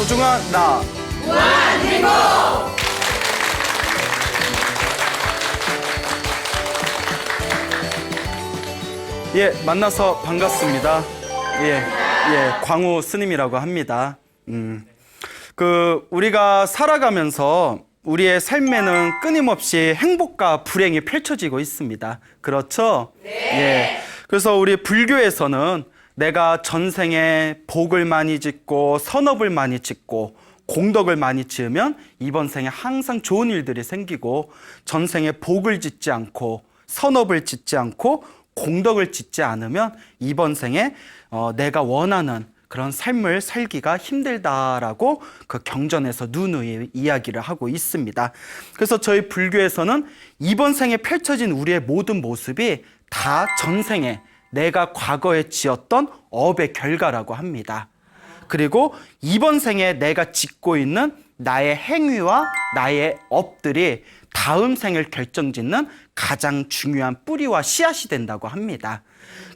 소중한 나 무한 행복! 예, 만나서 반갑습니다. 예, 광우 스님이라고 합니다. 우리가 살아가면서 우리의 삶에는 끊임없이 행복과 불행이 펼쳐지고 있습니다. 그렇죠? 네. 예. 그래서 우리 불교에서는 내가 전생에 복을 많이 짓고 선업을 많이 짓고 공덕을 많이 지으면 이번 생에 항상 좋은 일들이 생기고, 전생에 복을 짓지 않고 선업을 짓지 않고 공덕을 짓지 않으면 이번 생에 내가 원하는 그런 삶을 살기가 힘들다라고 그 경전에서 누누이 이야기를 하고 있습니다. 그래서 저희 불교에서는 이번 생에 펼쳐진 우리의 모든 모습이 다 전생에 내가 과거에 지었던 업의 결과라고 합니다. 그리고 이번 생에 내가 짓고 있는 나의 행위와 나의 업들이 다음 생을 결정짓는 가장 중요한 뿌리와 씨앗이 된다고 합니다.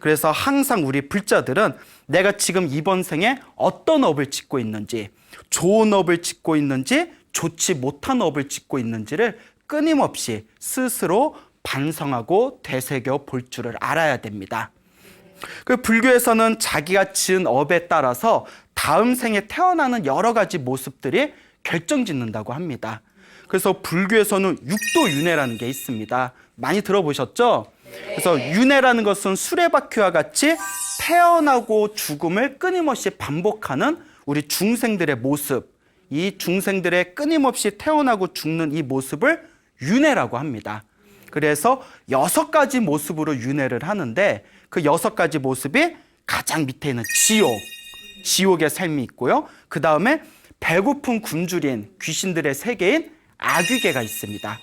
그래서 항상 우리 불자들은 내가 지금 이번 생에 어떤 업을 짓고 있는지, 좋은 업을 짓고 있는지 좋지 못한 업을 짓고 있는지를 끊임없이 스스로 반성하고 되새겨 볼 줄을 알아야 됩니다. 그 불교에서는 자기가 지은 업에 따라서 다음 생에 태어나는 여러 가지 모습들이 결정짓는다고 합니다. 그래서 불교에서는 육도윤회라는 게 있습니다. 많이 들어보셨죠? 그래서 윤회라는 것은 수레바퀴와 같이 태어나고 죽음을 끊임없이 반복하는 우리 중생들의 모습, 이 중생들의 끊임없이 태어나고 죽는 이 모습을 윤회라고 합니다. 그래서 6가지 모습으로 윤회를 하는데, 그 6가지 모습이 가장 밑에 있는 지옥의 삶이 있고요. 그 다음에 배고픈 굶주린 귀신들의 세계인 아귀계가 있습니다.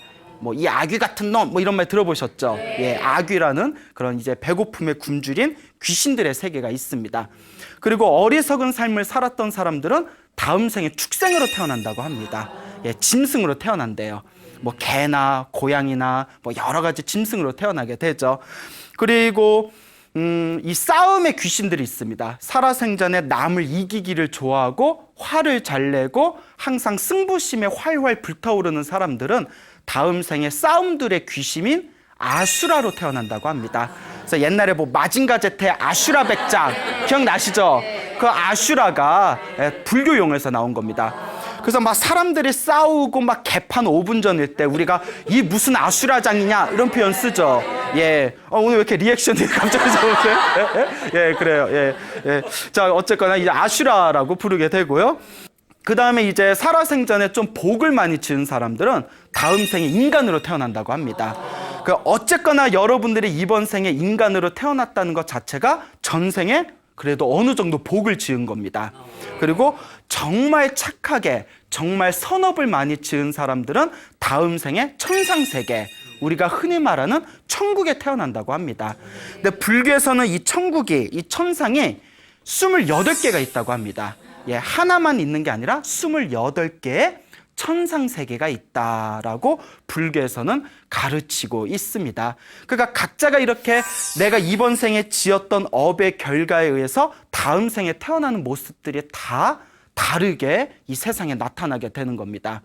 이 아귀 같은 놈, 이런 말 들어보셨죠? 예, 아귀라는 그런 이제 배고픔에 굶주린 귀신들의 세계가 있습니다. 그리고 어리석은 삶을 살았던 사람들은 다음 생에 축생으로 태어난다고 합니다. 예, 짐승으로 태어난대요. 개나 고양이나 여러 가지 짐승으로 태어나게 되죠. 그리고 이 싸움의 귀신들이 있습니다. 살아생전에 남을 이기기를 좋아하고 화를 잘 내고 항상 승부심에 활활 불타오르는 사람들은 다음 생에 싸움들의 귀신인 아수라로 태어난다고 합니다. 그래서 옛날에 마징가 제트의 아슈라 백작 기억나시죠? 그 아슈라가 불교 용어에서 나온 겁니다. 그래서 사람들이 싸우고 개판 5분 전일 때 우리가 이 무슨 아슈라장이냐 이런 표현 쓰죠. 예. 오늘 왜 이렇게 리액션이 갑자기 좋으세요? 예, 그래요. 예. 자, 어쨌거나 이제 아슈라라고 부르게 되고요. 그 다음에 이제 살아생전에 좀 복을 많이 지은 사람들은 다음 생에 인간으로 태어난다고 합니다. 어쨌거나 여러분들이 이번 생에 인간으로 태어났다는 것 자체가 전생에 그래도 어느 정도 복을 지은 겁니다. 그리고 정말 착하게 정말 선업을 많이 지은 사람들은 다음 생에 천상세계, 우리가 흔히 말하는 천국에 태어난다고 합니다. 근데 불교에서는 이 천국이, 이 천상이 28개가 있다고 합니다. 예, 하나만 있는 게 아니라 28개의 천상세계가 있다라고 불교에서는 가르치고 있습니다. 그러니까 각자가 이렇게 내가 이번 생에 지었던 업의 결과에 의해서 다음 생에 태어나는 모습들이 다 다르게 이 세상에 나타나게 되는 겁니다.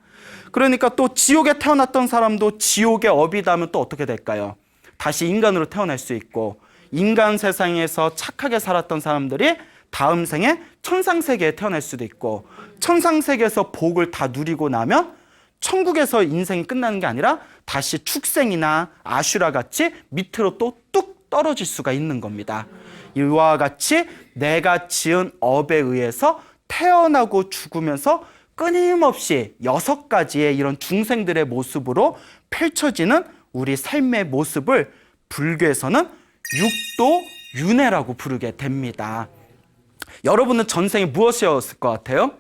그러니까 또 지옥에 태어났던 사람도 지옥의 업이다면 또 어떻게 될까요? 다시 인간으로 태어날 수 있고, 인간 세상에서 착하게 살았던 사람들이 다음 생에 천상세계에 태어날 수도 있고, 천상세계에서 복을 다 누리고 나면 천국에서 인생이 끝나는 게 아니라 다시 축생이나 아슈라 같이 밑으로 또 뚝 떨어질 수가 있는 겁니다. 이와 같이 내가 지은 업에 의해서 태어나고 죽으면서 끊임없이 6가지의 이런 중생들의 모습으로 펼쳐지는 우리 삶의 모습을 불교에서는 육도윤회라고 부르게 됩니다. 여러분은 전생에 무엇이었을 것 같아요?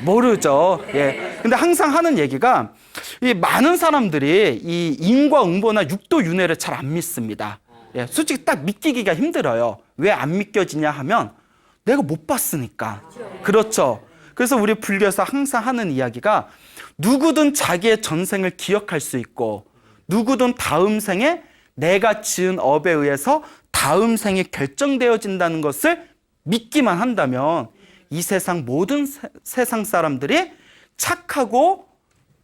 모르죠. 예. 근데 항상 하는 얘기가, 이 많은 사람들이 이 인과응보나 육도윤회를 잘 안 믿습니다. 예. 솔직히 딱 믿기기가 힘들어요. 왜 안 믿겨지냐 하면 내가 못 봤으니까. 그렇죠. 그래서 우리 불교에서 항상 하는 이야기가, 누구든 자기의 전생을 기억할 수 있고, 누구든 다음 생에 내가 지은 업에 의해서 다음 생에 결정되어진다는 것을 믿기만 한다면 이 세상 모든 세상 사람들이 착하고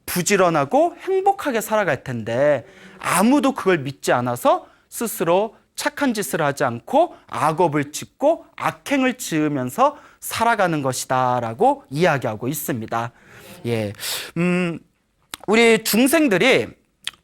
부지런하고 행복하게 살아갈 텐데 아무도 그걸 믿지 않아서 스스로 착한 짓을 하지 않고 악업을 짓고 악행을 지으면서 살아가는 것이다 라고 이야기하고 있습니다. 예, 우리 중생들이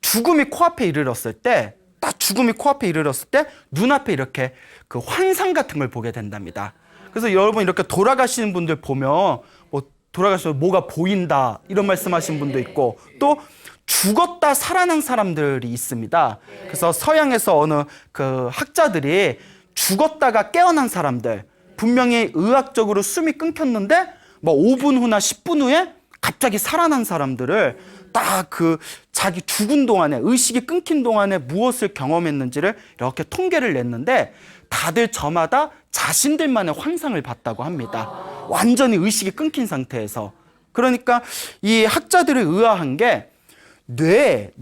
죽음이 코앞에 이르렀을 때, 딱 죽음이 코앞에 이르렀을 때 눈앞에 이렇게 그 환상 같은 걸 보게 된답니다. 그래서 여러분 이렇게 돌아가시는 분들 보면 뭐 돌아가시면 뭐가 보인다 이런 말씀하신 분도 있고 또 죽었다 살아난 사람들이 있습니다. 그래서 서양에서 어느 그 학자들이 죽었다가 깨어난 사람들, 분명히 의학적으로 숨이 끊겼는데 뭐 5분 후나 10분 후에 갑자기 살아난 사람들을 딱 그 자기 죽은 동안에 의식이 끊긴 동안에 무엇을 경험했는지를 이렇게 통계를 냈는데 다들 저마다 자신들만의 환상을 봤다고 합니다. 완전히 의식이 끊긴 상태에서. 그러니까 이 학자들이 의아한 게 뇌의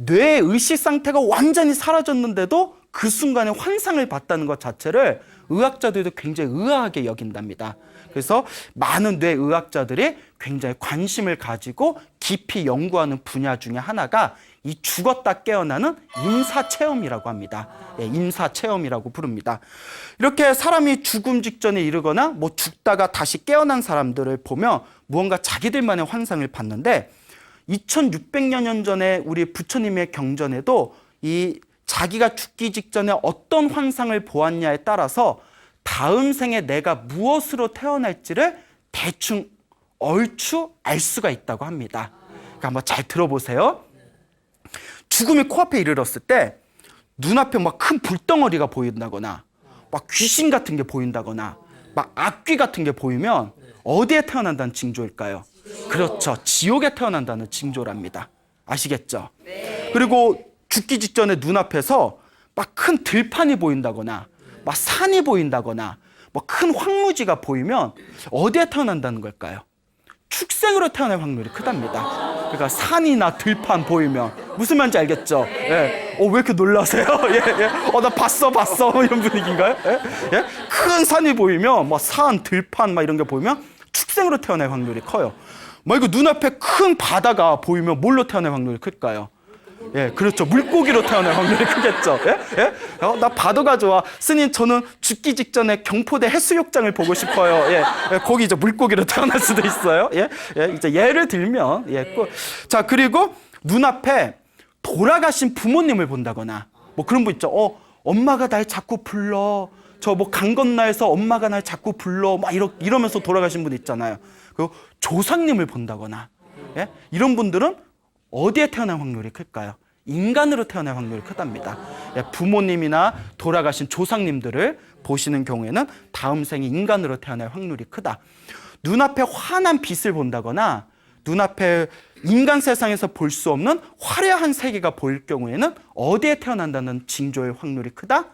의식 상태가 완전히 사라졌는데도 그 순간에 환상을 봤다는 것 자체를 의학자들도 굉장히 의아하게 여긴답니다. 그래서 많은 뇌의학자들이 굉장히 관심을 가지고 깊이 연구하는 분야 중에 하나가 이 죽었다 깨어나는 임사체험이라고 합니다. 예, 임사체험이라고 부릅니다. 이렇게 사람이 죽음 직전에 이르거나 뭐 죽다가 다시 깨어난 사람들을 보면 무언가 자기들만의 환상을 봤는데 2600여 년 전에 우리 부처님의 경전에도 이 자기가 죽기 직전에 어떤 환상을 보았냐에 따라서 다음 생에 내가 무엇으로 태어날지를 대충 얼추 알 수가 있다고 합니다. 그러니까 한번 잘 들어보세요. 죽음이 코앞에 이르렀을 때 눈앞에 막 큰 불덩어리가 보인다거나 막 귀신 같은 게 보인다거나 막 악귀 같은 게 보이면 어디에 태어난다는 징조일까요? 그렇죠. 지옥에 태어난다는 징조랍니다. 아시겠죠? 그리고 죽기 직전에 눈앞에서 막 큰 들판이 보인다거나 막 산이 보인다거나 뭐 큰 황무지가 보이면 어디에 태어난다는 걸까요? 축생으로 태어날 확률이 크답니다. 그러니까 산이나 들판 보이면 무슨 말인지 알겠죠? 예. 왜 이렇게 놀라세요? 예, 예. 나 봤어 이런 분위기인가요? 예? 예? 큰 산이 보이면 뭐 산, 들판 막 이런 게 보이면 축생으로 태어날 확률이 커요. 뭐 이거 눈앞에 큰 바다가 보이면 뭘로 태어날 확률이 클까요? 예, 그렇죠. 물고기로 태어날 확률이 크겠죠. 예? 예? 나 바다가 좋아. 스님, 저는 죽기 직전에 경포대 해수욕장을 보고 싶어요. 예, 예, 거기 이제 물고기로 태어날 수도 있어요. 예, 예, 이제 예를 들면, 예, 자, 그리고 눈앞에 돌아가신 부모님을 본다거나, 뭐 그런 분 있죠. 엄마가 날 자꾸 불러. 저 뭐 강 건너에서 엄마가 날 자꾸 불러. 막 이러면서 돌아가신 분 있잖아요. 그리고 조상님을 본다거나, 예? 이런 분들은 어디에 태어날 확률이 클까요? 인간으로 태어날 확률이 크답니다. 예, 부모님이나 돌아가신 조상님들을 보시는 경우에는 다음 생에 인간으로 태어날 확률이 크다. 눈앞에 환한 빛을 본다거나 눈앞에 인간 세상에서 볼 수 없는 화려한 세계가 보일 경우에는 어디에 태어난다는 징조의 확률이 크다?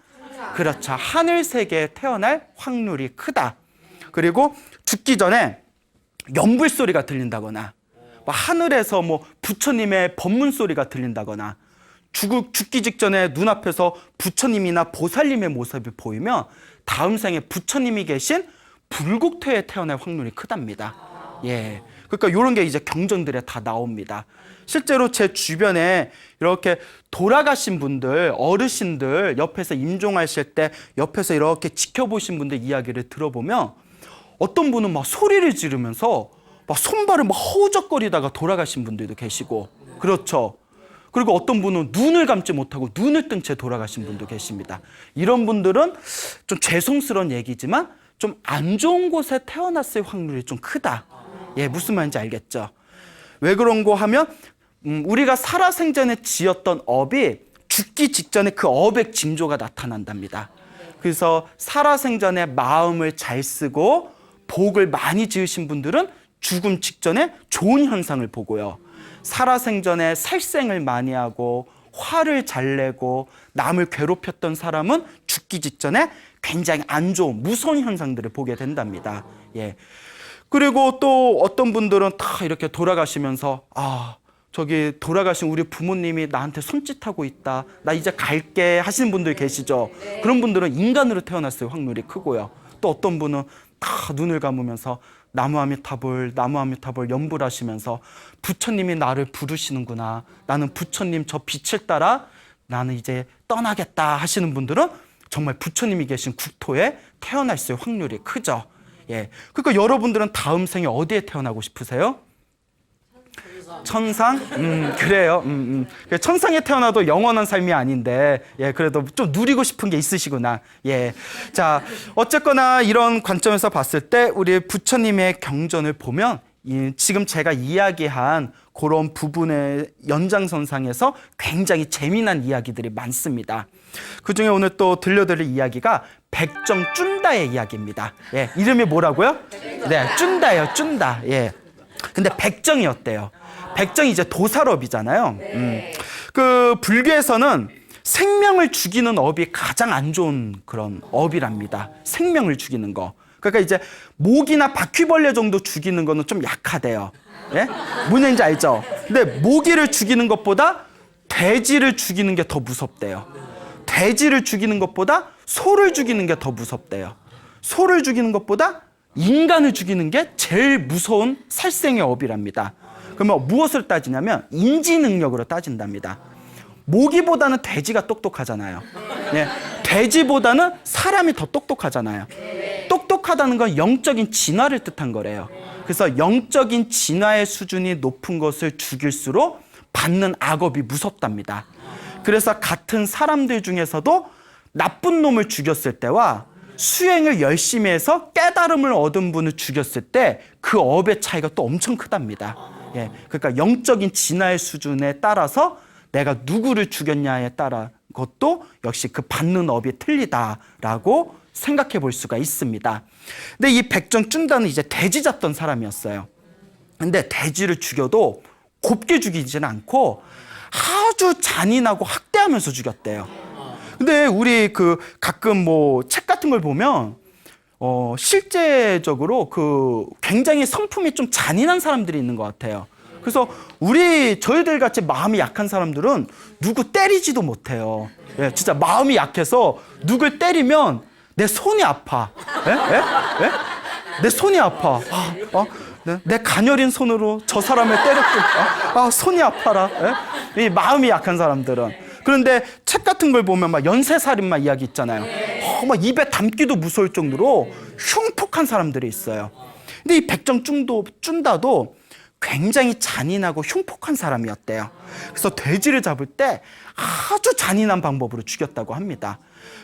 그렇죠. 하늘 세계에 태어날 확률이 크다. 그리고 죽기 전에 연불 소리가 들린다거나 하늘에서 뭐 부처님의 법문 소리가 들린다거나 죽기 직전에 눈앞에서 부처님이나 보살님의 모습이 보이면 다음 생에 부처님이 계신 불국토에 태어날 확률이 크답니다. 예. 그러니까 이런 게 이제 경전들에 다 나옵니다. 실제로 제 주변에 이렇게 돌아가신 분들, 어르신들 옆에서 임종하실 때 옆에서 이렇게 지켜보신 분들 이야기를 들어보면 어떤 분은 막 소리를 지르면서 막 손발을 막 허우적거리다가 돌아가신 분들도 계시고, 그렇죠. 그리고 어떤 분은 눈을 감지 못하고 눈을 뜬 채 돌아가신 분도 계십니다. 이런 분들은 좀 죄송스러운 얘기지만 좀 안 좋은 곳에 태어났을 확률이 좀 크다. 예, 무슨 말인지 알겠죠? 왜 그런고 하면 우리가 살아생전에 지었던 업이 죽기 직전에 그 업의 징조가 나타난답니다. 그래서 살아생전에 마음을 잘 쓰고 복을 많이 지으신 분들은 죽음 직전에 좋은 현상을 보고요. 살아생전에 살생을 많이 하고 화를 잘 내고 남을 괴롭혔던 사람은 죽기 직전에 굉장히 안 좋은 무서운 현상들을 보게 된답니다. 예. 그리고 또 어떤 분들은 다 이렇게 돌아가시면서 저기 돌아가신 우리 부모님이 나한테 손짓하고 있다. 나 이제 갈게 하시는 분들 계시죠. 그런 분들은 인간으로 태어났을 확률이 크고요. 또 어떤 분은 다 눈을 감으면서 나무아미타불 나무아미타불 연불 하시면서 부처님이 나를 부르시는구나, 나는 부처님 저 빛을 따라 나는 이제 떠나겠다 하시는 분들은 정말 부처님이 계신 국토에 태어날 수 있을 확률이 크죠. 예. 그러니까 여러분들은 다음 생에 어디에 태어나고 싶으세요? 천상? 그래요. 천상에 태어나도 영원한 삶이 아닌데, 예, 그래도 좀 누리고 싶은 게 있으시구나. 예. 자, 어쨌거나 이런 관점에서 봤을 때 우리 부처님의 경전을 보면 지금 제가 이야기한 그런 부분의 연장선상에서 굉장히 재미난 이야기들이 많습니다. 그중에 오늘 또 들려드릴 이야기가 백정쭌다의 이야기입니다. 예, 이름이 뭐라고요? 네, 쭌다예요, 쭌다. 예. 근데 백정이었대요. 백정이 이제 도살업이잖아요. 그 불교에서는 생명을 죽이는 업이 가장 안 좋은 그런 업이랍니다. 생명을 죽이는 거. 그러니까 이제 모기나 바퀴벌레 정도 죽이는 거는 좀 약하대요. 예? 뭔 얘기인지 알죠? 근데 모기를 죽이는 것보다 돼지를 죽이는 게 더 무섭대요. 돼지를 죽이는 것보다 소를 죽이는 게 더 무섭대요. 소를 죽이는 것보다 인간을 죽이는 게 제일 무서운 살생의 업이랍니다. 그러면 무엇을 따지냐면 인지 능력으로 따진답니다. 모기보다는 돼지가 똑똑하잖아요. 네. 돼지보다는 사람이 더 똑똑하잖아요. 똑똑하다는 건 영적인 진화를 뜻한 거래요. 그래서 영적인 진화의 수준이 높은 것을 죽일수록 받는 악업이 무섭답니다. 그래서 같은 사람들 중에서도 나쁜 놈을 죽였을 때와 수행을 열심히 해서 깨달음을 얻은 분을 죽였을 때 그 업의 차이가 또 엄청 크답니다. 예, 그러니까 영적인 진화의 수준에 따라서 내가 누구를 죽였냐에 따라 것도 역시 그 받는 업이 틀리다라고 생각해 볼 수가 있습니다. 근데 이 백정쭌다는 이제 돼지 잡던 사람이었어요. 근데 돼지를 죽여도 곱게 죽이지는 않고 아주 잔인하고 학대하면서 죽였대요. 근데 우리 그 가끔 뭐 책 같은 걸 보면 실제적으로 그 굉장히 성품이 좀 잔인한 사람들이 있는 것 같아요. 그래서 저희들 같이 마음이 약한 사람들은 누구 때리지도 못해요. 예, 진짜 마음이 약해서 누굴 때리면 내 손이 아파. 예? 예? 예? 내 손이 아파. 내 가녀린 손으로 저 사람을 때렸고, 손이 아파라. 예? 이 마음이 약한 사람들은. 그런데 책 같은 걸 보면 막 연쇄살인마 이야기 있잖아요. 막 입에 담기도 무서울 정도로 흉폭한 사람들이 있어요. 근데 이 백정쭌다도 굉장히 잔인하고 흉폭한 사람이었대요. 그래서 돼지를 잡을 때 아주 잔인한 방법으로 죽였다고 합니다.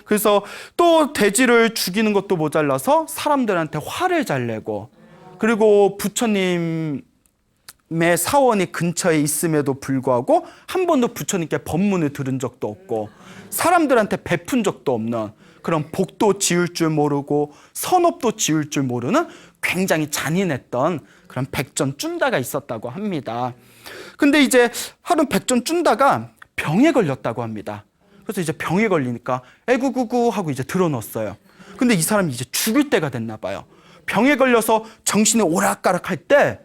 그래서 또 돼지를 죽이는 것도 모자라서 사람들한테 화를 잘 내고, 그리고 부처님의 사원이 근처에 있음에도 불구하고 한 번도 부처님께 법문을 들은 적도 없고 사람들한테 베푼 적도 없는 그런 복도 지을 줄 모르고 선업도 지을 줄 모르는 굉장히 잔인했던 그런 백전쭌다가 있었다고 합니다. 근데 이제 하루 백전쭌다가 병에 걸렸다고 합니다. 그래서 이제 병에 걸리니까 에구구구 하고 이제 드러눴어요. 근데 이 사람이 이제 죽을 때가 됐나 봐요. 병에 걸려서 정신이 오락가락 할 때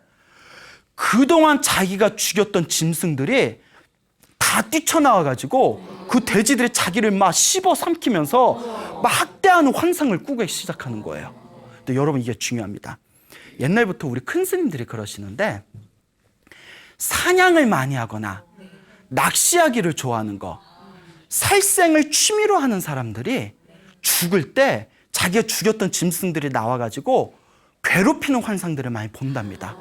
그동안 자기가 죽였던 짐승들이 다 뛰쳐나와가지고 그 돼지들이 자기를 막 씹어 삼키면서 막 학대하는 환상을 꾸기 시작하는 거예요. 근데 여러분 이게 중요합니다. 옛날부터 우리 큰 스님들이 그러시는데 사냥을 많이 하거나 낚시하기를 좋아하는 거, 살생을 취미로 하는 사람들이 죽을 때 자기가 죽였던 짐승들이 나와가지고 괴롭히는 환상들을 많이 본답니다.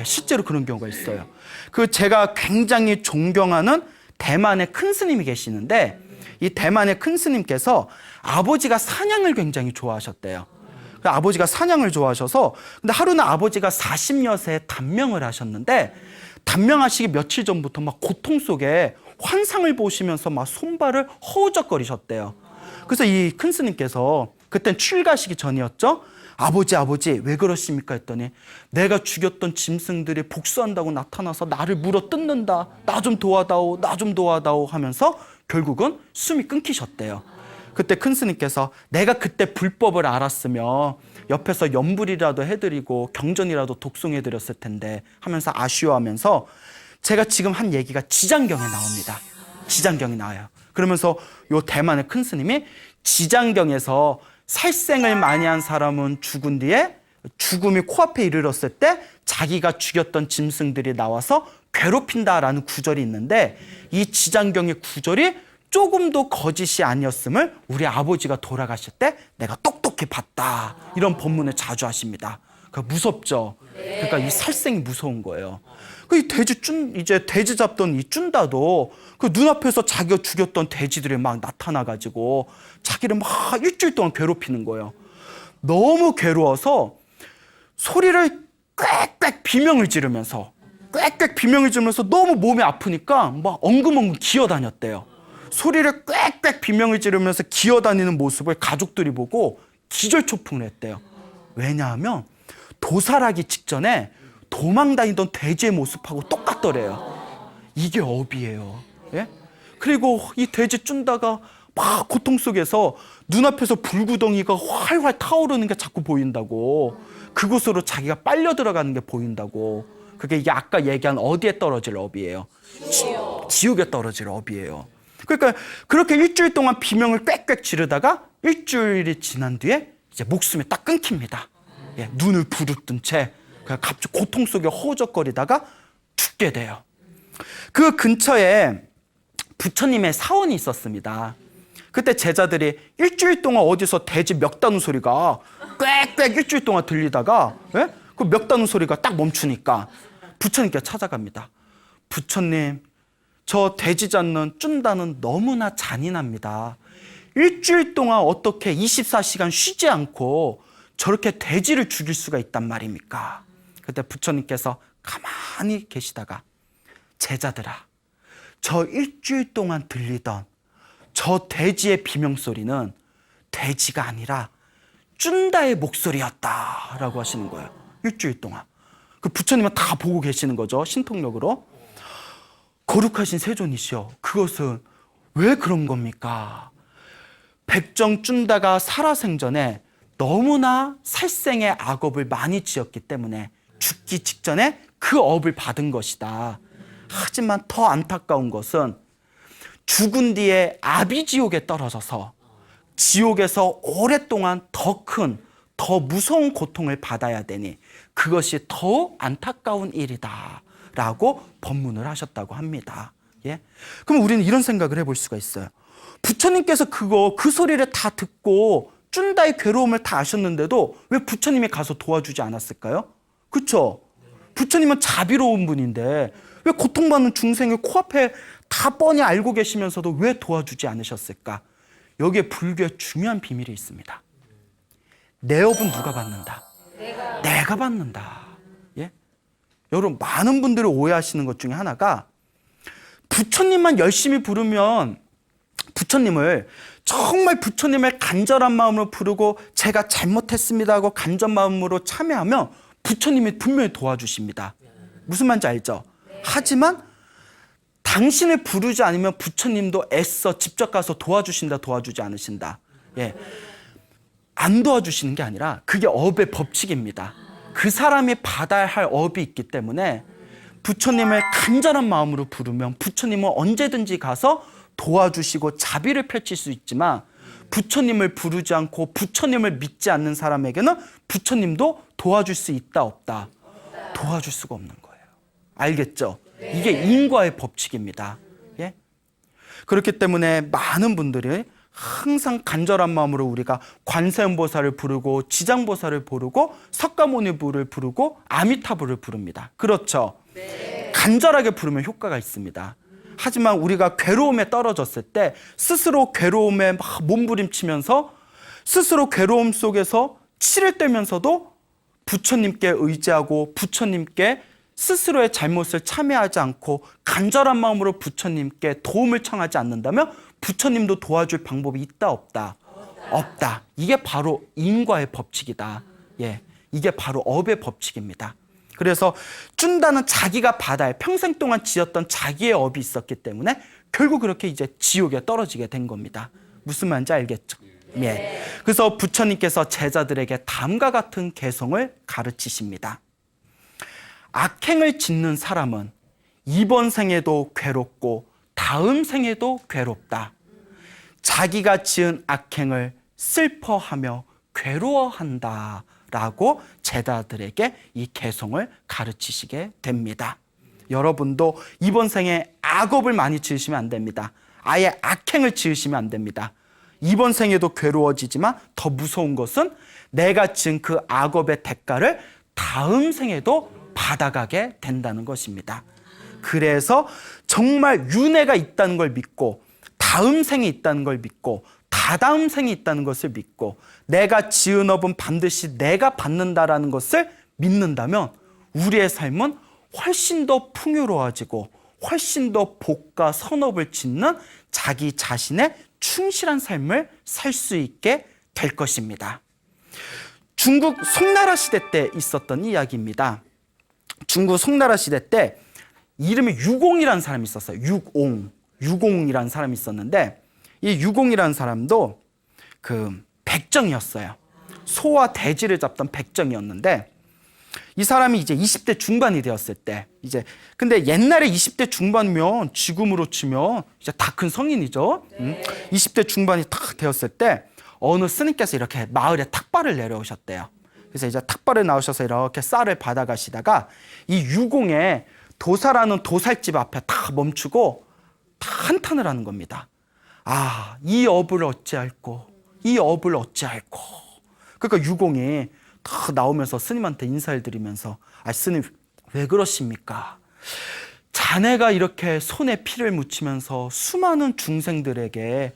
실제로 그런 경우가 있어요. 제가 굉장히 존경하는 대만의 큰 스님이 계시는데 이 대만의 큰 스님께서 아버지가 사냥을 굉장히 좋아하셨대요. 아버지가 사냥을 좋아하셔서 근데 하루는 아버지가 40여세에 단명을 하셨는데 단명하시기 며칠 전부터 막 고통 속에 환상을 보시면서 막 손발을 허우적거리셨대요. 그래서 이 큰 스님께서 그땐 출가하시기 전이었죠. 아버지 왜 그러십니까 했더니 내가 죽였던 짐승들이 복수한다고 나타나서 나를 물어 뜯는다. 나 좀 도와다오 하면서 결국은 숨이 끊기셨대요. 그때 큰 스님께서 내가 그때 불법을 알았으면 옆에서 연불이라도 해드리고 경전이라도 독송해드렸을 텐데 하면서 아쉬워하면서 제가 지금 한 얘기가 지장경에 나옵니다. 지장경이 나와요. 그러면서 요 대만의 큰 스님이 지장경에서 살생을 많이 한 사람은 죽은 뒤에 죽음이 코앞에 이르렀을 때 자기가 죽였던 짐승들이 나와서 괴롭힌다라는 구절이 있는데, 이 지장경의 구절이 조금도 거짓이 아니었음을 우리 아버지가 돌아가실 때 내가 똑똑히 봤다, 이런 본문을 자주 하십니다. 그러니까 무섭죠. 그러니까 이 살생이 무서운 거예요. 이 이제 돼지 잡던 이 쭌다도 그 눈앞에서 자기가 죽였던 돼지들이 막 나타나가지고 자기를 막 일주일 동안 괴롭히는 거예요. 너무 괴로워서 소리를 꽥꽥 비명을 지르면서 너무 몸이 아프니까 막 엉금엉금 기어다녔대요. 소리를 꽥꽥 비명을 지르면서 기어다니는 모습을 가족들이 보고 기절초풍을 했대요. 왜냐하면 도살하기 직전에 도망다니던 돼지의 모습하고 똑같더래요. 이게 업이에요. 예? 그리고 이 돼지 쭌다가 막 고통 속에서 눈앞에서 불구덩이가 활활 타오르는 게 자꾸 보인다고. 그곳으로 자기가 빨려 들어가는 게 보인다고. 이게 아까 얘기한 어디에 떨어질 업이에요? 지옥에 떨어질 업이에요. 그러니까 그렇게 일주일 동안 비명을 꽥꽥 지르다가 일주일이 지난 뒤에 이제 목숨이 딱 끊깁니다. 예, 눈을 부릅뜬 채 갑자기 고통 속에 허우적거리다가 죽게 돼요. 그 근처에 부처님의 사원이 있었습니다. 그때 제자들이 일주일 동안 어디서 돼지 멱다는 소리가 꽥꽥 일주일 동안 들리다가, 예? 그 멱다는 소리가 딱 멈추니까 부처님께 찾아갑니다. 부처님, 저 돼지 잡는 쭌다는 너무나 잔인합니다. 일주일 동안 어떻게 24시간 쉬지 않고 저렇게 돼지를 죽일 수가 있단 말입니까? 그때 부처님께서 가만히 계시다가, 제자들아, 저 일주일 동안 들리던 저 돼지의 비명소리는 돼지가 아니라 쭌다의 목소리였다라고 하시는 거예요. 일주일 동안. 그 부처님은 다 보고 계시는 거죠. 신통력으로. 거룩하신 세존이시여, 그것은 왜 그런 겁니까? 백정 쭌다가 살아생전에 너무나 살생의 악업을 많이 지었기 때문에 죽기 직전에 그 업을 받은 것이다. 하지만 더 안타까운 것은 죽은 뒤에 아비지옥에 떨어져서 지옥에서 오랫동안 더 큰, 더 무서운 고통을 받아야 되니 그것이 더 안타까운 일이다 라고 법문을 하셨다고 합니다. 예? 그럼 우리는 이런 생각을 해볼 수가 있어요. 부처님께서 그 소리를 다 듣고 쭌다의 괴로움을 다 아셨는데도 왜 부처님이 가서 도와주지 않았을까요? 그렇죠? 부처님은 자비로운 분인데 왜 고통받는 중생을 코앞에 다 뻔히 알고 계시면서도 왜 도와주지 않으셨을까? 여기에 불교의 중요한 비밀이 있습니다. 내 업은 누가 받는다? 내가 받는다. 예? 여러분, 많은 분들이 오해하시는 것 중에 하나가 부처님만 열심히 부르면 정말 부처님을 간절한 마음으로 부르고 제가 잘못했습니다 하고 간절 마음으로 참여하면 부처님이 분명히 도와주십니다. 무슨 말인지 알죠? 하지만 당신을 부르지 않으면 부처님도 애써 직접 가서 도와주신다, 도와주지 않으신다. 예. 안 도와주시는 게 아니라 그게 업의 법칙입니다. 그 사람이 받아야 할 업이 있기 때문에 부처님을 간절한 마음으로 부르면 부처님은 언제든지 가서 도와주시고 자비를 펼칠 수 있지만 부처님을 부르지 않고 부처님을 믿지 않는 사람에게는 부처님도 도와줄 수 있다, 없다? 도와줄 수가 없는 거예요. 알겠죠? 이게 인과의 법칙입니다. 예? 그렇기 때문에 많은 분들이 항상 간절한 마음으로 우리가 관세음보살을 부르고 지장보살을 부르고 석가모니부를 부르고 아미타부를 부릅니다. 그렇죠? 네. 간절하게 부르면 효과가 있습니다. 하지만 우리가 괴로움에 떨어졌을 때 스스로 괴로움에 막 몸부림치면서 스스로 괴로움 속에서 치를 떼면서도 부처님께 의지하고 부처님께 스스로의 잘못을 참여하지 않고 간절한 마음으로 부처님께 도움을 청하지 않는다면 부처님도 도와줄 방법이 있다, 없다? 없다. 이게 바로 인과의 법칙이다. 예, 이게 바로 업의 법칙입니다. 그래서 쭌다는 자기가 받아야 평생 동안 지었던 자기의 업이 있었기 때문에 결국 그렇게 이제 지옥에 떨어지게 된 겁니다. 무슨 말인지 알겠죠? 예. 그래서 부처님께서 제자들에게 다음과 같은 개성을 가르치십니다. 악행을 짓는 사람은 이번 생에도 괴롭고 다음 생에도 괴롭다. 자기가 지은 악행을 슬퍼하며 괴로워한다 라고 제자들에게 이 개송을 가르치시게 됩니다. 여러분도 이번 생에 악업을 많이 지으시면 안 됩니다. 아예 악행을 지으시면 안 됩니다. 이번 생에도 괴로워지지만 더 무서운 것은 내가 지은 그 악업의 대가를 다음 생에도 받아가게 된다는 것입니다. 그래서 정말 윤회가 있다는 걸 믿고 다음 생에 있다는 걸 믿고 다다음 생에 있다는 것을 믿고 내가 지은 업은 반드시 내가 받는다라는 것을 믿는다면 우리의 삶은 훨씬 더 풍요로워지고 훨씬 더 복과 선업을 짓는 자기 자신의 충실한 삶을 살 수 있게 될 것입니다. 중국 송나라 시대 때 있었던 이야기입니다. 중국 송나라 시대 때 이름이 유공이라는 사람이 있었어요. 유공이라는 사람이 있었는데 이 유공이라는 사람도 그 백정이었어요. 소와 돼지를 잡던 백정이었는데 이 사람이 이제 20대 중반이 되었을 때 근데 옛날에 20대 중반이면 지금으로 치면 이제 다 큰 성인이죠. 20대 중반이 딱 되었을 때 어느 스님께서 이렇게 마을에 탁발을 내려오셨대요. 그래서 이제 탁발을 나오셔서 이렇게 쌀을 받아가시다가 이 유공의 도사라는 도살집 앞에 다 멈추고 다 한탄을 하는 겁니다. 아, 이 업을 어찌할꼬, 이 업을 어찌할꼬. 그러니까 유공이 다 나오면서 스님한테 인사를 드리면서 스님 왜 그러십니까? 자네가 이렇게 손에 피를 묻히면서 수많은 중생들에게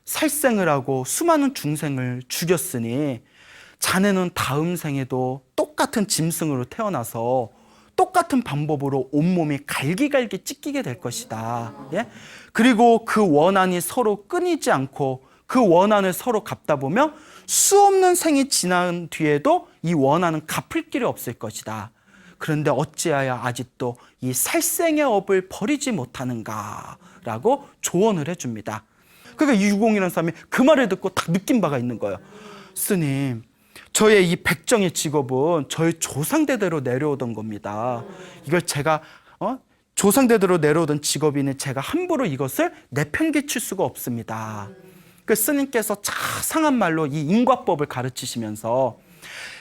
살생을 하고 수많은 중생을 죽였으니 자네는 다음 생에도 똑같은 짐승으로 태어나서 똑같은 방법으로 온몸이 갈기갈기 찢기게 될 것이다. 그리고 그 원한이 서로 끊이지 않고 그 원한을 서로 갚다 보면 수없는 생이 지난 뒤에도 이 원한은 갚을 길이 없을 것이다. 그런데 어찌하여 아직도 이 살생의 업을 버리지 못하는가 라고 조언을 해줍니다. 그러니까 이 유공이라는 사람이 그 말을 듣고 딱 느낀 바가 있는 거예요. 스님, 저의 이 백정의 직업은 저희 조상대대로 내려오던 겁니다. 이걸 제가 조상대대로 내려오던 직업이니 제가 함부로 이것을 내팽개칠 수가 없습니다. 그 스님께서 자상한 말로 이 인과법을 가르치시면서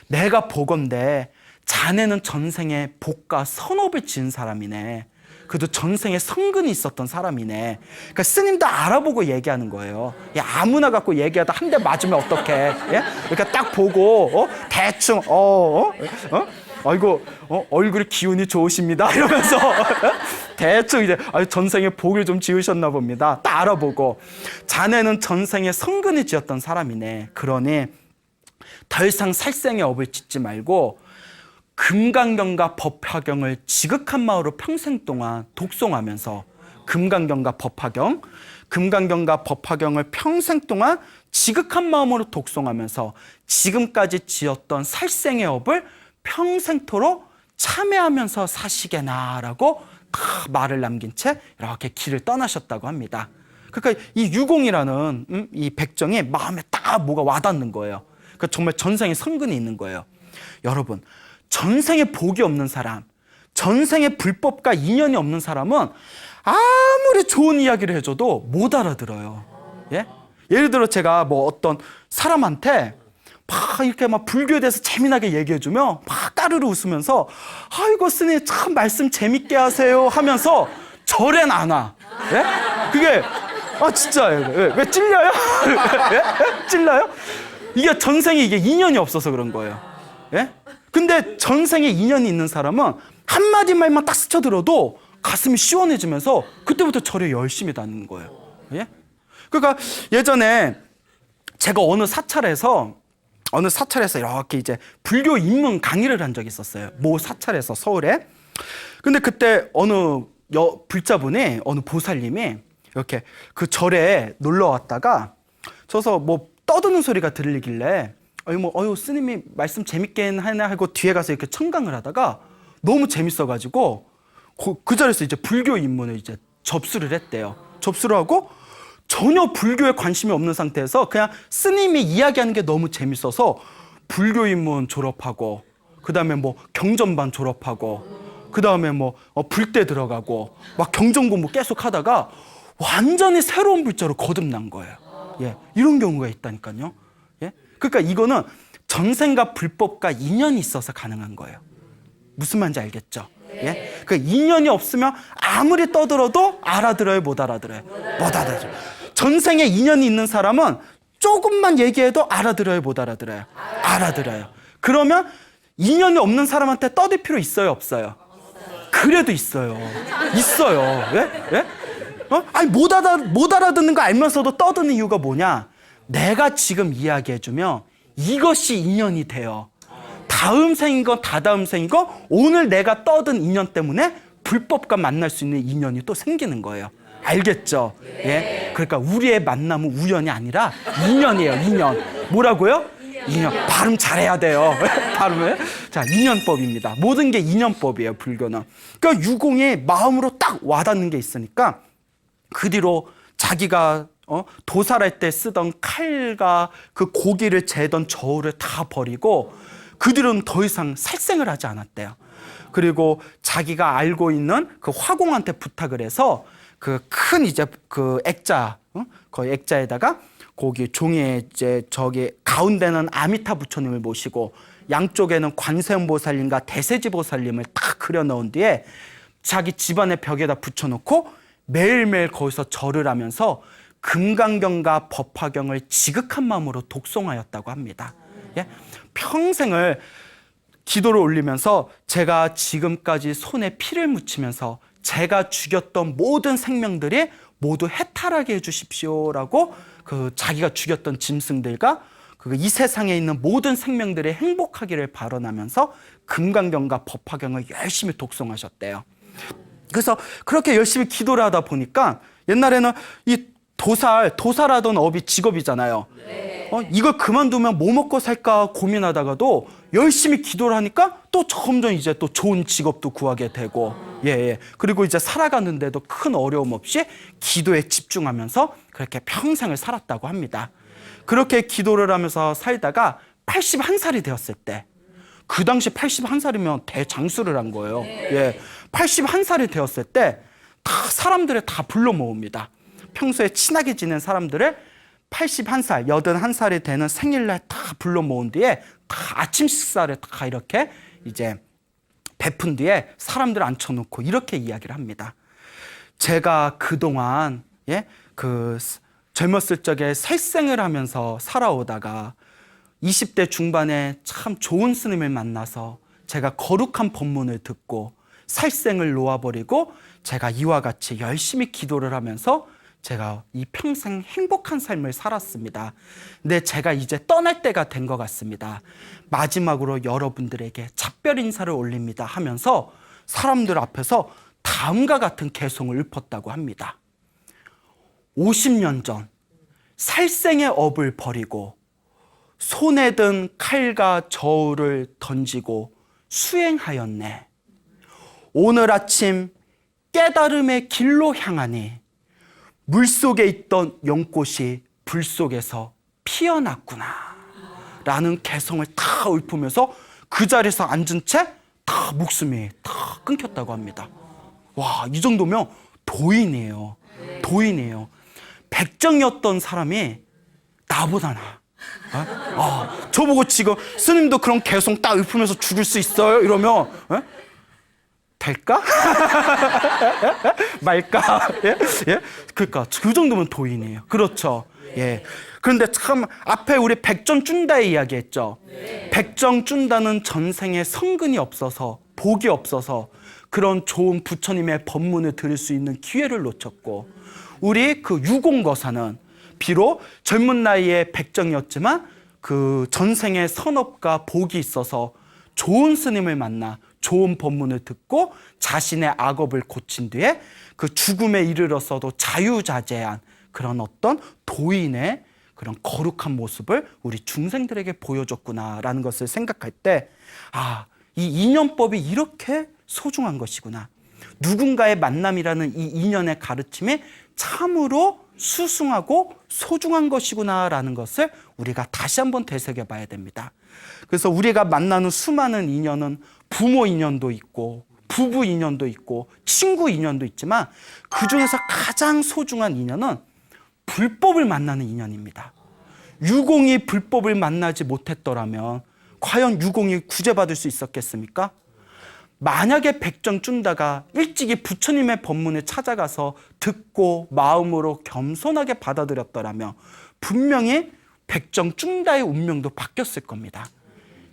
내가 보건대 자네는 전생에 복과 선업을 지은 사람이네. 그래도 전생에 성근이 있었던 사람이네. 그러니까 스님도 알아보고 얘기하는 거예요. 야, 아무나 갖고 얘기하다 한 대 맞으면 어떡해? 그러니까 딱 보고 대충 아이고 얼굴이 기운이 좋으십니다 이러면서 대충 이제 전생에 복을 좀 지으셨나 봅니다. 딱 알아보고 자네는 전생에 성근이 지었던 사람이네. 그러니 더 이상 살생의 업을 짓지 말고 금강경과 법화경을 지극한 마음으로 평생 동안 독송하면서 금강경과 법화경을 평생 동안 지극한 마음으로 독송하면서 지금까지 지었던 살생의 업을 평생토록 참회하면서 사시게나라고 말을 남긴 채 이렇게 길을 떠나셨다고 합니다. 그러니까 이 유공이라는 이 백정이 마음에 딱 뭐가 와닿는 거예요. 그러니까 정말 전생에 성근이 있는 거예요. 여러분, 전생에 복이 없는 사람, 전생에 불법과 인연이 없는 사람은 아무리 좋은 이야기를 해줘도 못 알아들어요. 예를 들어 제가 뭐 어떤 사람한테 막 이렇게 막 불교에 대해서 재미나게 얘기해주면 막 까르르 웃으면서 아이고 스님 참 말씀 재밌게 하세요 하면서 절엔 안 와. 그게 진짜예요. 왜 찔려요? 찔려요? 이게 전생에 이게 인연이 없어서 그런 거예요. 근데 전생에 인연이 있는 사람은 한마디 말만 딱 스쳐들어도 가슴이 시원해지면서 그때부터 절에 열심히 다니는 거예요. 그러니까 예전에 제가 어느 사찰에서 이렇게 이제 불교 입문 강의를 한 적이 있었어요. 모 사찰에서 서울에. 근데 그때 어느 불자분이, 어느 보살님이 이렇게 그 절에 놀러 왔다가 저서 뭐 떠드는 소리가 들리길래 스님이 말씀 재밌게 하나 하고 뒤에 가서 이렇게 청강을 하다가 너무 재밌어가지고 그 자리에서 이제 불교 입문을 이제 접수를 했대요. 접수를 하고 전혀 불교에 관심이 없는 상태에서 그냥 스님이 이야기하는 게 너무 재밌어서 불교 입문 졸업하고 그 다음에 뭐 경전반 졸업하고 그 다음에 뭐 불대 들어가고 막 경전 공부 계속 하다가 완전히 새로운 불자로 거듭난 거예요. 이런 경우가 있다니까요. 그러니까 이거는 전생과 불법과 인연이 있어서 가능한 거예요. 무슨 말인지 알겠죠? 예? 그 인연이 없으면 아무리 떠들어도 알아들어요, 못 알아들어요? 못 알아들어요. 전생에 인연이 있는 사람은 조금만 얘기해도 알아들어요, 못 알아들어요? 알아들어요. 그러면 인연이 없는 사람한테 떠들 필요 있어요, 없어요? 그래도 있어요. 있어요. 예? 예? 아니 못 알아듣는 거 알면서도 떠드는 이유가 뭐냐? 내가 지금 이야기해주면 이것이 인연이 돼요. 다음 생이건 다다음 생이건 오늘 내가 떠든 인연 때문에 불법과 만날 수 있는 인연이 또 생기는 거예요. 알겠죠? 예? 그러니까 우리의 만남은 우연이 아니라 인연이에요. 인연. 뭐라고요? 인연. 발음 잘해야 돼요. 발음을. 자, 인연법입니다. 모든 게 인연법이에요, 불교는. 그러니까 유공이 마음으로 딱 와닿는 게 있으니까 그 뒤로 자기가 도살할 때 쓰던 칼과 그 고기를 재던 저울을 다 버리고 그 뒤로는 더 이상 살생을 하지 않았대요. 그리고 자기가 알고 있는 그 화공한테 부탁을 해서 그 큰 이제 그 액자, 거의 액자에다가 거기 종이에 이제 저기 가운데는 아미타 부처님을 모시고 양쪽에는 관세음보살님과 대세지보살님을 딱 그려 넣은 뒤에 자기 집안의 벽에다 붙여놓고 매일매일 거기서 절을 하면서 금강경과 법화경을 지극한 마음으로 독송하였다고 합니다. 예? 평생을 기도를 올리면서 제가 지금까지 손에 피를 묻히면서 제가 죽였던 모든 생명들이 모두 해탈하게 해주십시오라고 그 자기가 죽였던 짐승들과 이 세상에 있는 모든 생명들이 행복하기를 발언하면서 금강경과 법화경을 열심히 독송하셨대요. 그래서 그렇게 열심히 기도를 하다 보니까 옛날에는 이 도살하던 업이 직업이잖아요. 이걸 그만두면 뭐 먹고 살까 고민하다가도 열심히 기도를 하니까 또 점점 이제 또 좋은 직업도 구하게 되고, 예. 그리고 이제 살아가는데도 큰 어려움 없이 기도에 집중하면서 그렇게 평생을 살았다고 합니다. 그렇게 기도를 하면서 살다가 81살이 되었을 때, 그 당시 81살이면 대장수를 한 거예요. 예. 81살이 되었을 때 다 사람들을 다 불러 모읍니다. 평소에 친하게 지낸 사람들을 81살, 81살이 되는 생일날 다 불러 모은 뒤에 다 아침 식사를 다 이렇게 이제 베푼 뒤에 사람들 앉혀놓고 이렇게 이야기를 합니다. 제가 그동안 젊었을 적에 살생을 하면서 살아오다가 20대 중반에 참 좋은 스님을 만나서 제가 거룩한 법문을 듣고 살생을 놓아버리고 제가 이와 같이 열심히 기도를 하면서 제가 이 평생 행복한 삶을 살았습니다. 근데 제가 이제 떠날 때가 된 것 같습니다. 마지막으로 여러분들에게 작별 인사를 올립니다 하면서 사람들 앞에서 다음과 같은 개송을 읊었다고 합니다. 50년 전 살생의 업을 버리고 손에 든 칼과 저울을 던지고 수행하였네. 오늘 아침 깨달음의 길로 향하니 물속에 있던 연꽃이 불 속에서 피어났구나 라는 개성을 다 읊으면서 그 자리에서 앉은 채 다 목숨이 다 끊겼다고 합니다. 와, 이 정도면 도인이에요. 도인이에요. 백정이었던 사람이 나보다 나. 저보고 지금 스님도 그런 개성 딱 읊으면서 죽을 수 있어요? 이러면 될까? 말까? 예? 그러니까 그 정도면 도인이에요. 그렇죠. 예. 그런데 참 앞에 우리 백정준다의 이야기했죠. 백정준다는 전생에 성근이 없어서 복이 없어서 그런 좋은 부처님의 법문을 들을 수 있는 기회를 놓쳤고, 우리 그 유공거사는 비록 젊은 나이에 백정이었지만 그 전생에 선업과 복이 있어서 좋은 스님을 만나 좋은 법문을 듣고 자신의 악업을 고친 뒤에 그 죽음에 이르러서도 자유자재한 그런 어떤 도인의 그런 거룩한 모습을 우리 중생들에게 보여줬구나라는 것을 생각할 때, 이 인연법이 이렇게 소중한 것이구나. 누군가의 만남이라는 이 인연의 가르침이 참으로 수승하고 소중한 것이구나라는 것을 우리가 다시 한번 되새겨 봐야 됩니다. 그래서 우리가 만나는 수많은 인연은 부모 인연도 있고 부부 인연도 있고 친구 인연도 있지만 그중에서 가장 소중한 인연은 불법을 만나는 인연입니다. 유공이 불법을 만나지 못했더라면 과연 유공이 구제받을 수 있었겠습니까? 만약에 백정준다가 일찍이 부처님의 법문을 찾아가서 듣고 마음으로 겸손하게 받아들였더라면 분명히 백정준다의 운명도 바뀌었을 겁니다.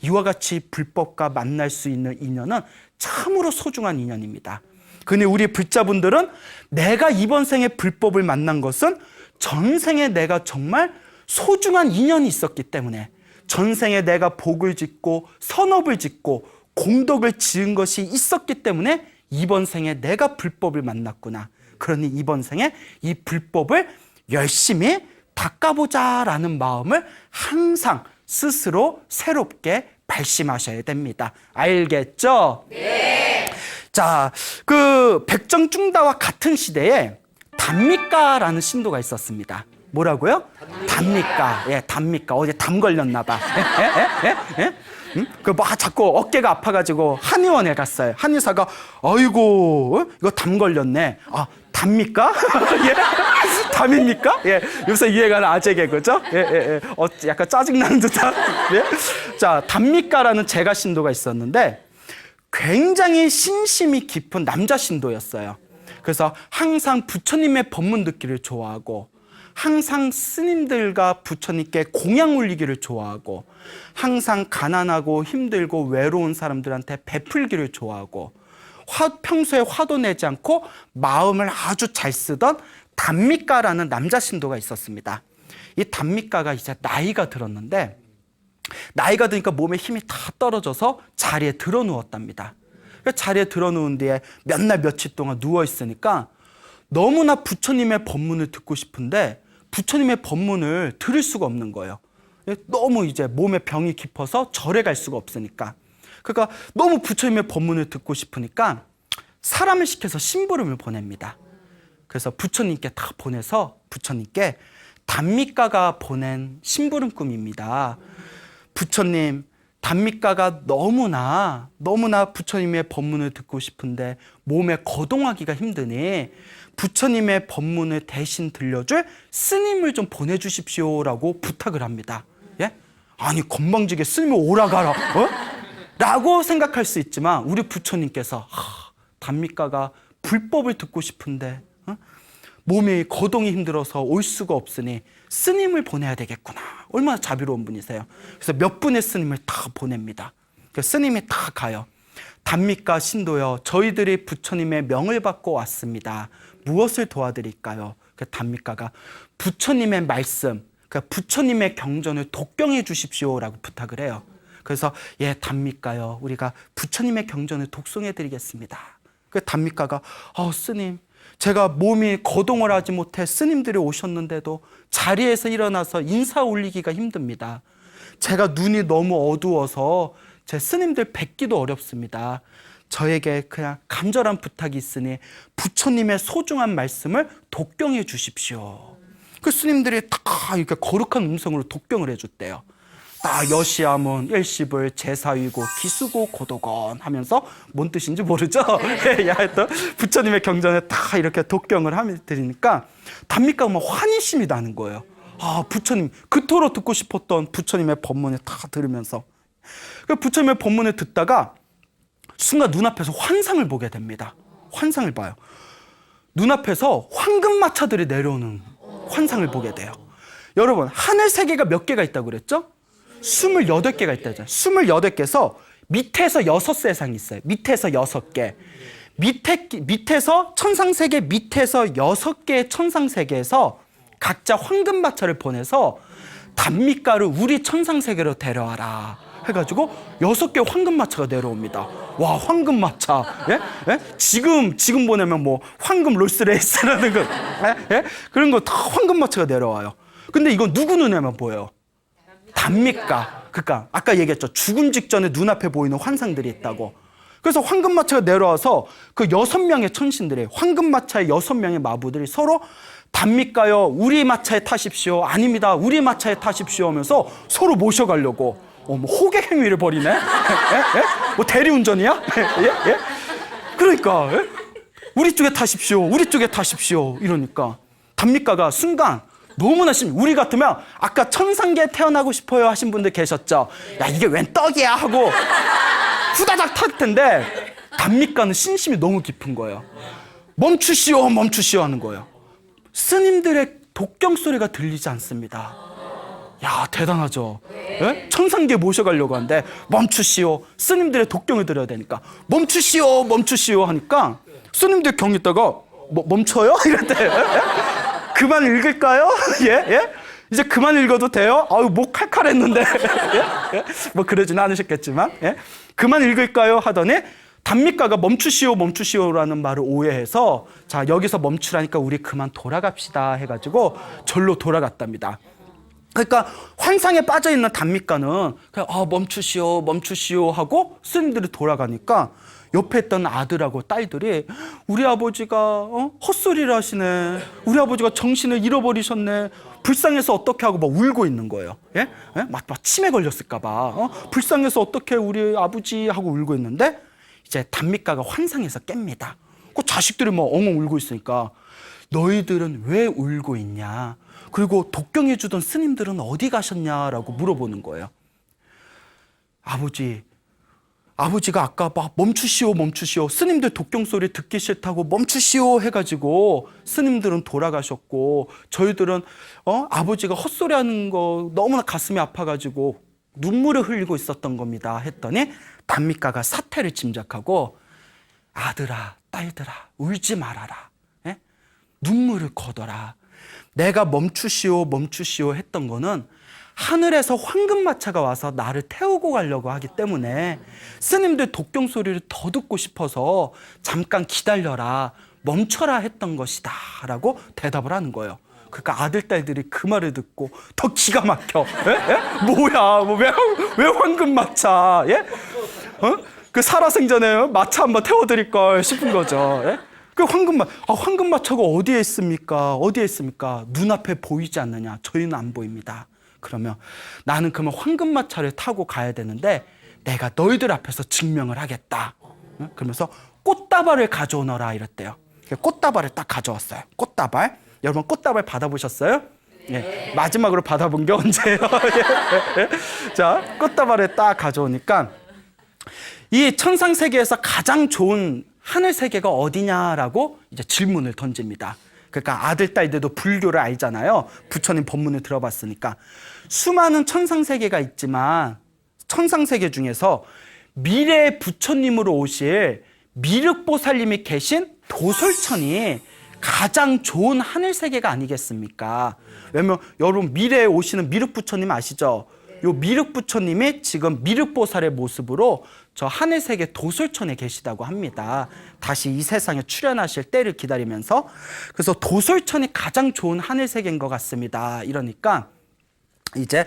이와 같이 불법과 만날 수 있는 인연은 참으로 소중한 인연입니다. 근데 우리 불자분들은 내가 이번 생에 불법을 만난 것은 전생에 내가 정말 소중한 인연이 있었기 때문에, 전생에 내가 복을 짓고 선업을 짓고 공덕을 지은 것이 있었기 때문에 이번 생에 내가 불법을 만났구나. 그러니 이번 생에 이 불법을 열심히 닦아보자라는 마음을 항상 스스로 새롭게 발심하셔야 됩니다. 알겠죠? 네. 자, 그 백정중다와 같은 시대에 단미가라는 신도가 있었습니다. 뭐라고요? 단미가. 예, 단미가. 어제 담 걸렸나 봐. 그 막 자꾸 어깨가 아파가지고 한의원에 갔어요. 한의사가 아이고 이거 담 걸렸네. 아, 담입니까? 예? 담입니까? 예. 요새 유행하는 아재 개그죠? 예, 예, 예. 약간 짜증나는 듯한. 예? 자, 담미가라는 제가 신도가 있었는데 굉장히 신심이 깊은 남자 신도였어요. 그래서 항상 부처님의 법문 듣기를 좋아하고, 항상 스님들과 부처님께 공양 올리기를 좋아하고, 항상 가난하고 힘들고 외로운 사람들한테 베풀기를 좋아하고, 평소에 화도 내지 않고 마음을 아주 잘 쓰던 단미가라는 남자 신도가 있었습니다. 이 단미가가 이제 나이가 들었는데, 나이가 드니까 몸에 힘이 다 떨어져서 자리에 들어 누웠답니다. 자리에 들어 누운 뒤에 몇 날 며칠 동안 누워 있으니까 너무나 부처님의 법문을 듣고 싶은데 부처님의 법문을 들을 수가 없는 거예요. 너무 이제 몸에 병이 깊어서 절에 갈 수가 없으니까. 그러니까 너무 부처님의 법문을 듣고 싶으니까 사람을 시켜서 심부름을 보냅니다. 그래서 부처님께 다 보내서 부처님께 단미가가 보낸 심부름꾼입니다. 부처님, 단미가가 너무나 부처님의 법문을 듣고 싶은데 몸에 거동하기가 힘드니 부처님의 법문을 대신 들려줄 스님을 좀 보내주십시오라고 부탁을 합니다. 예? 아니 건방지게 스님을 오라가라 라고 생각할 수 있지만 우리 부처님께서 단미가가 불법을 듣고 싶은데 몸이 거동이 힘들어서 올 수가 없으니 스님을 보내야 되겠구나. 얼마나 자비로운 분이세요. 그래서 몇 분의 스님을 다 보냅니다. 스님이 다 가요. 단미가 신도여, 저희들이 부처님의 명을 받고 왔습니다. 무엇을 도와드릴까요? 단미가가 부처님의 말씀, 부처님의 경전을 독경해 주십시오라고 부탁을 해요. 그래서 예, 단미가요, 우리가 부처님의 경전을 독송해 드리겠습니다. 단미가가 스님, 제가 몸이 거동을 하지 못해 스님들이 오셨는데도 자리에서 일어나서 인사 올리기가 힘듭니다. 제가 눈이 너무 어두워서 제 스님들 뵙기도 어렵습니다. 저에게 그냥 간절한 부탁이 있으니 부처님의 소중한 말씀을 독경해 주십시오. 그 스님들이 다 이렇게 거룩한 음성으로 독경을 해줬대요. 여시아문 일시불 제사위고 기수고 고도건 하면서 뭔 뜻인지 모르죠? 하여튼 부처님의 경전에 다 이렇게 독경을 하면 드리니까 단미가가 막 환희심이 나는 거예요. 부처님, 그토록 듣고 싶었던 부처님의 법문을 다 들으면서 부처님의 법문을 듣다가 순간 눈앞에서 환상을 보게 됩니다. 환상을 봐요. 눈앞에서 황금마차들이 내려오는 환상을 보게 돼요. 여러분, 하늘 세계가 몇 개가 있다고 그랬죠? 28개가 있다죠. 28개에서 밑에서 6세상이 있어요. 밑에서 6개. 밑에서 천상세계 밑에서 6개의 천상세계에서 각자 황금마차를 보내서 단미가를 우리 천상세계로 데려와라 해가지고 6개 황금마차가 내려옵니다. 와, 황금마차. 예? 예? 지금 보내면 뭐 황금 롤스레이스라는 거, 예? 그런 거 다 황금마차가 내려와요. 근데 이건 누구 눈에만 보여요? 단미가. 그러니까 아까 얘기했죠. 죽음 직전에 눈앞에 보이는 환상들이 있다고. 그래서 황금마차가 내려와서 그 6명의 천신들이, 황금마차의 6명의 마부들이 서로 단미가요, 우리 마차에 타십시오. 아닙니다, 우리 마차에 타십시오 하면서 서로 모셔가려고 뭐 호객 행위를 벌이네. 예? 예? 뭐 대리운전이야? 예? 예? 그러니까 우리 쪽에 타십시오, 우리 쪽에 타십시오 이러니까 단미가가 순간 너무나 우리 같으면 아까 천상계에 태어나고 싶어요 하신 분들 계셨죠? 야, 이게 웬 떡이야 하고 후다닥 탈 텐데, 단미가는 신심이 너무 깊은 거예요. 멈추시오, 멈추시오 하는 거예요. 스님들의 독경 소리가 들리지 않습니다. 야, 대단하죠? 예? 천상계 모셔가려고 하는데 멈추시오. 스님들의 독경을 들어야 되니까 멈추시오, 멈추시오 하니까 스님들 경 있다가 멈춰요? 이럴 때 그만 읽을까요? 예? 예? 이제 그만 읽어도 돼요? 아유, 목 칼칼했는데. 예? 예? 뭐 그러진 않으셨겠지만, 예? 그만 읽을까요? 하더니 단미가가 멈추시오, 멈추시오라는 말을 오해해서, 자, 여기서 멈추라니까 우리 그만 돌아갑시다 해가지고 절로 돌아갔답니다. 그러니까 환상에 빠져있는 단미가는 그냥 멈추시오, 멈추시오 하고 스님들이 돌아가니까 옆에 있던 아들하고 딸들이 우리 아버지가 헛소리를 하시네. 우리 아버지가 정신을 잃어버리셨네. 불쌍해서 어떻게 하고 막 울고 있는 거예요. 예? 예? 막 치매 걸렸을까 봐. 불쌍해서 어떻게 우리 아버지 하고 울고 있는데 이제 단미가가 환상에서 깹니다. 그 자식들이 뭐 엉엉 울고 있으니까 너희들은 왜 울고 있냐? 그리고 독경해 주던 스님들은 어디 가셨냐라고 물어보는 거예요. 아버지가 아까 막 멈추시오, 멈추시오. 스님들 독경 소리 듣기 싫다고 멈추시오 해가지고 스님들은 돌아가셨고 저희들은 아버지가 헛소리하는 거 너무나 가슴이 아파가지고 눈물을 흘리고 있었던 겁니다. 했더니 단미가가 사태를 짐작하고 아들아, 딸들아, 울지 말아라. 예? 눈물을 거둬라. 내가 멈추시오, 멈추시오 했던 거는 하늘에서 황금마차가 와서 나를 태우고 가려고 하기 때문에 스님들 독경 소리를 더 듣고 싶어서 잠깐 기다려라, 멈춰라 했던 것이다 라고 대답을 하는 거예요. 그러니까 아들, 딸들이 그 말을 듣고 더 기가 막혀. 예? 예? 뭐야, 왜 황금마차? 예? 그 살아생전에 마차 한번 태워드릴 걸 싶은 거죠. 예? 그 황금마차가 어디에 있습니까? 어디에 있습니까? 눈앞에 보이지 않느냐? 저희는 안 보입니다. 그러면 나는 그러면 황금마차를 타고 가야 되는데 내가 너희들 앞에서 증명을 하겠다. 그러면서 꽃다발을 가져오너라 이랬대요. 꽃다발을 딱 가져왔어요. 꽃다발. 여러분 꽃다발 받아보셨어요? 예. 마지막으로 받아본 게 언제예요? 예. 예. 자, 꽃다발을 딱 가져오니까 이 천상세계에서 가장 좋은 하늘세계가 어디냐라고 이제 질문을 던집니다. 그러니까 아들, 딸들도 불교를 알잖아요. 부처님 법문을 들어봤으니까. 수많은 천상세계가 있지만 천상세계 중에서 미래의 부처님으로 오실 미륵보살님이 계신 도솔천이 가장 좋은 하늘세계가 아니겠습니까? 왜냐면 여러분 미래에 오시는 미륵부처님 아시죠? 요 미륵부처님이 지금 미륵보살의 모습으로 저 하늘세계 도솔천에 계시다고 합니다. 다시 이 세상에 출현하실 때를 기다리면서. 그래서 도솔천이 가장 좋은 하늘세계인 것 같습니다. 이러니까 이제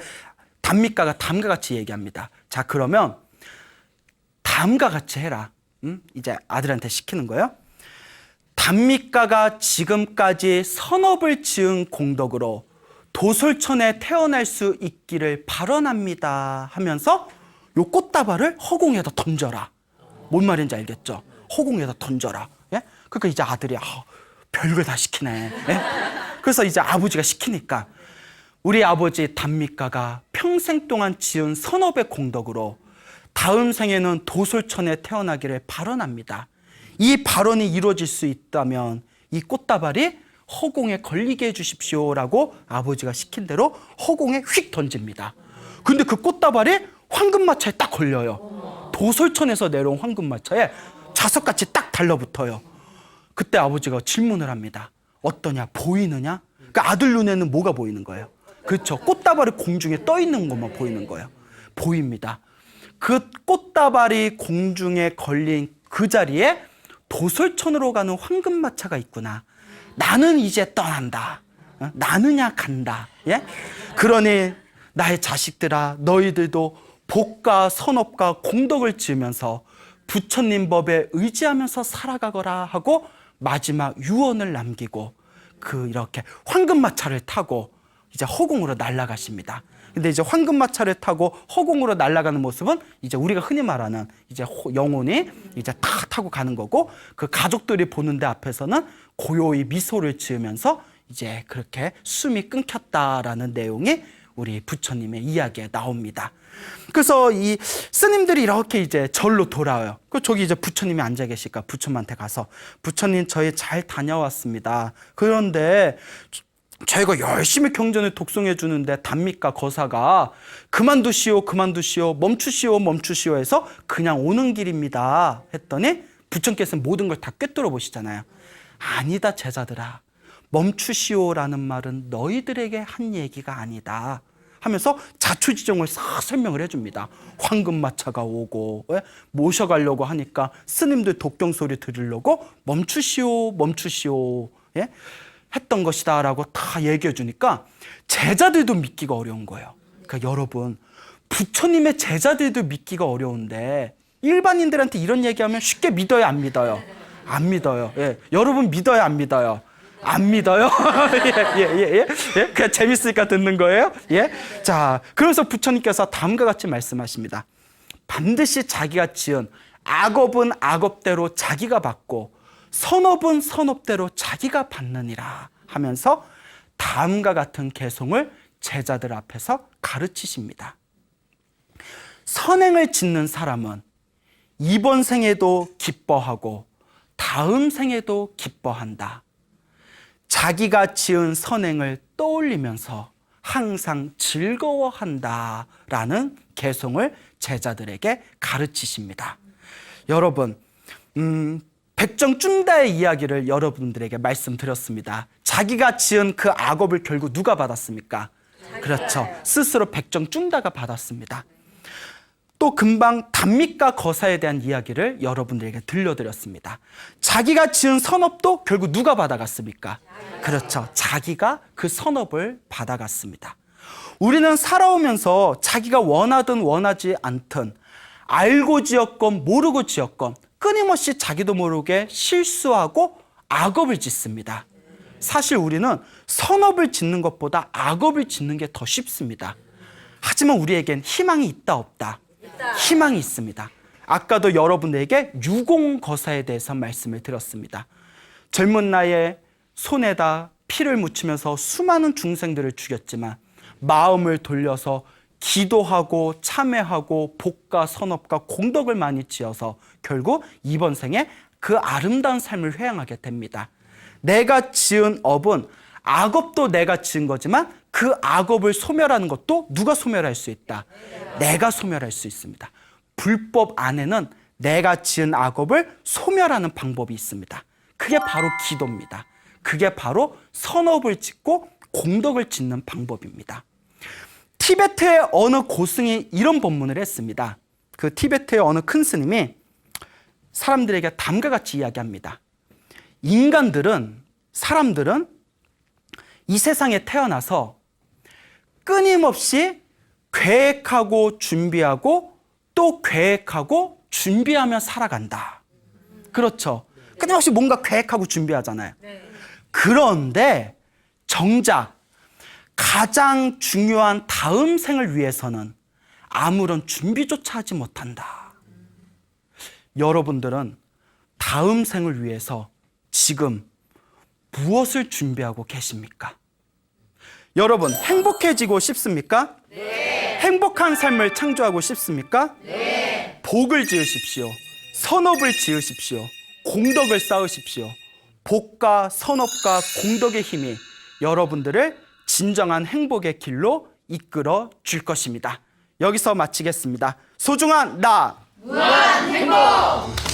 단미가가 다음과 같이 얘기합니다. 자, 그러면 다음과 같이 해라. 이제 아들한테 시키는 거예요. 단미가가 지금까지 선업을 지은 공덕으로 도솔천에 태어날 수 있기를 발언합니다 하면서 요 꽃다발을 허공에다 던져라. 뭔 말인지 알겠죠? 허공에다 던져라. 예? 그러니까 이제 아들이 별걸 다 시키네. 예? 그래서 이제 아버지가 시키니까 우리 아버지 단미가가 평생 동안 지은 선업의 공덕으로 다음 생에는 도솔천에 태어나기를 발언합니다. 이 발언이 이루어질 수 있다면 이 꽃다발이 허공에 걸리게 해주십시오라고 아버지가 시킨 대로 허공에 휙 던집니다. 근데 그 꽃다발이 황금마차에 딱 걸려요. 도솔천에서 내려온 황금마차에 자석같이 딱 달라붙어요. 그때 아버지가 질문을 합니다. 어떠냐? 보이느냐? 그러니까 아들 눈에는 뭐가 보이는 거예요? 그렇죠. 꽃다발이 공중에 떠 있는 것만 보이는 거예요. 보입니다. 그 꽃다발이 공중에 걸린 그 자리에 도솔천으로 가는 황금마차가 있구나. 나는 이제 떠난다. 나느냐 간다. 예? 그러니 나의 자식들아, 너희들도 복과 선업과 공덕을 지으면서 부처님 법에 의지하면서 살아가거라 하고 마지막 유언을 남기고 이렇게 황금마차를 타고 이제 허공으로 날아가십니다. 근데 이제 황금마차를 타고 허공으로 날아가는 모습은 이제 우리가 흔히 말하는 이제 영혼이 이제 다 타고 가는 거고, 그 가족들이 보는데 앞에서는 고요히 미소를 지으면서 이제 그렇게 숨이 끊겼다라는 내용이 우리 부처님의 이야기에 나옵니다. 그래서 이 스님들이 이렇게 이제 절로 돌아와요. 그 저기 이제 부처님이 앉아 계시니까 부처님한테 가서 부처님 저희 잘 다녀왔습니다. 그런데 저희가 열심히 경전을 독송해 주는데 단미가 거사가 그만두시오 멈추시오 해서 그냥 오는 길입니다 했더니 부처님께서는 모든 걸 다 꿰뚫어 보시잖아요. 아니다 제자들아, 멈추시오라는 말은 너희들에게 한 얘기가 아니다 하면서 자초지종을 싹 설명을 해줍니다. 황금마차가 오고 모셔가려고 하니까 스님들 독경 소리 들으려고 멈추시오 했던 것이다 라고 다 얘기해 주니까 제자들도 믿기가 어려운 거예요. 그러니까 여러분, 부처님의 제자들도 믿기가 어려운데 일반인들한테 이런 얘기하면 쉽게 믿어요, 안 믿어요? 안 믿어요. 예. 여러분 믿어요, 안 믿어요? 안 믿어요? 예. 그냥 재밌으니까 듣는 거예요? 예. 자, 그래서 부처님께서 다음과 같이 말씀하십니다. 반드시 자기가 지은 악업은 악업대로 자기가 받고 선업은 선업대로 자기가 받느니라 하면서 다음과 같은 개송을 제자들 앞에서 가르치십니다. 선행을 짓는 사람은 이번 생에도 기뻐하고 다음 생에도 기뻐한다. 자기가 지은 선행을 떠올리면서 항상 즐거워한다라는 개송을 제자들에게 가르치십니다. 여러분, 백정준다의 이야기를 여러분들에게 말씀드렸습니다. 자기가 지은 그 악업을 결국 누가 받았습니까? 그렇죠. 스스로 백정준다가 받았습니다. 또 금방 단미가 거사에 대한 이야기를 여러분들에게 들려드렸습니다. 자기가 지은 선업도 결국 누가 받아갔습니까? 그렇죠. 자기가 그 선업을 받아갔습니다. 우리는 살아오면서 자기가 원하든 원하지 않든 알고 지었건 모르고 지었건 끊임없이 자기도 모르게 실수하고 악업을 짓습니다. 사실 우리는 선업을 짓는 것보다 악업을 짓는 게 더 쉽습니다. 하지만 우리에겐 희망이 있다 없다? 희망이 있습니다. 아까도 여러분에게 유공거사에 대해서 말씀을 드렸습니다. 젊은 나이에 손에다 피를 묻히면서 수많은 중생들을 죽였지만 마음을 돌려서 기도하고 참회하고 복과 선업과 공덕을 많이 지어서 결국 이번 생에 그 아름다운 삶을 회양하게 됩니다. 내가 지은 업은 악업도 내가 지은 거지만 그 악업을 소멸하는 것도 누가 소멸할 수 있다? 내가 소멸할 수 있습니다. 불법 안에는 내가 지은 악업을 소멸하는 방법이 있습니다. 그게 바로 기도입니다. 그게 바로 선업을 짓고 공덕을 짓는 방법입니다. 티베트의 어느 고승이 이런 법문을 했습니다. 그 티베트의 어느 큰 스님이 사람들에게 다음과 같이 이야기합니다. 사람들은 이 세상에 태어나서 끊임없이 계획하고 준비하고 또 계획하고 준비하며 살아간다. 그렇죠. 끊임없이 뭔가 계획하고 준비하잖아요. 그런데 정작 가장 중요한 다음 생을 위해서는 아무런 준비조차 하지 못한다. 여러분들은 다음 생을 위해서 지금 무엇을 준비하고 계십니까? 여러분, 행복해지고 싶습니까? 네. 행복한 삶을 창조하고 싶습니까? 네. 복을 지으십시오. 선업을 지으십시오. 공덕을 쌓으십시오. 복과 선업과 공덕의 힘이 여러분들을 진정한 행복의 길로 이끌어 줄 것입니다. 여기서 마치겠습니다. 소중한 나! 무한 행복!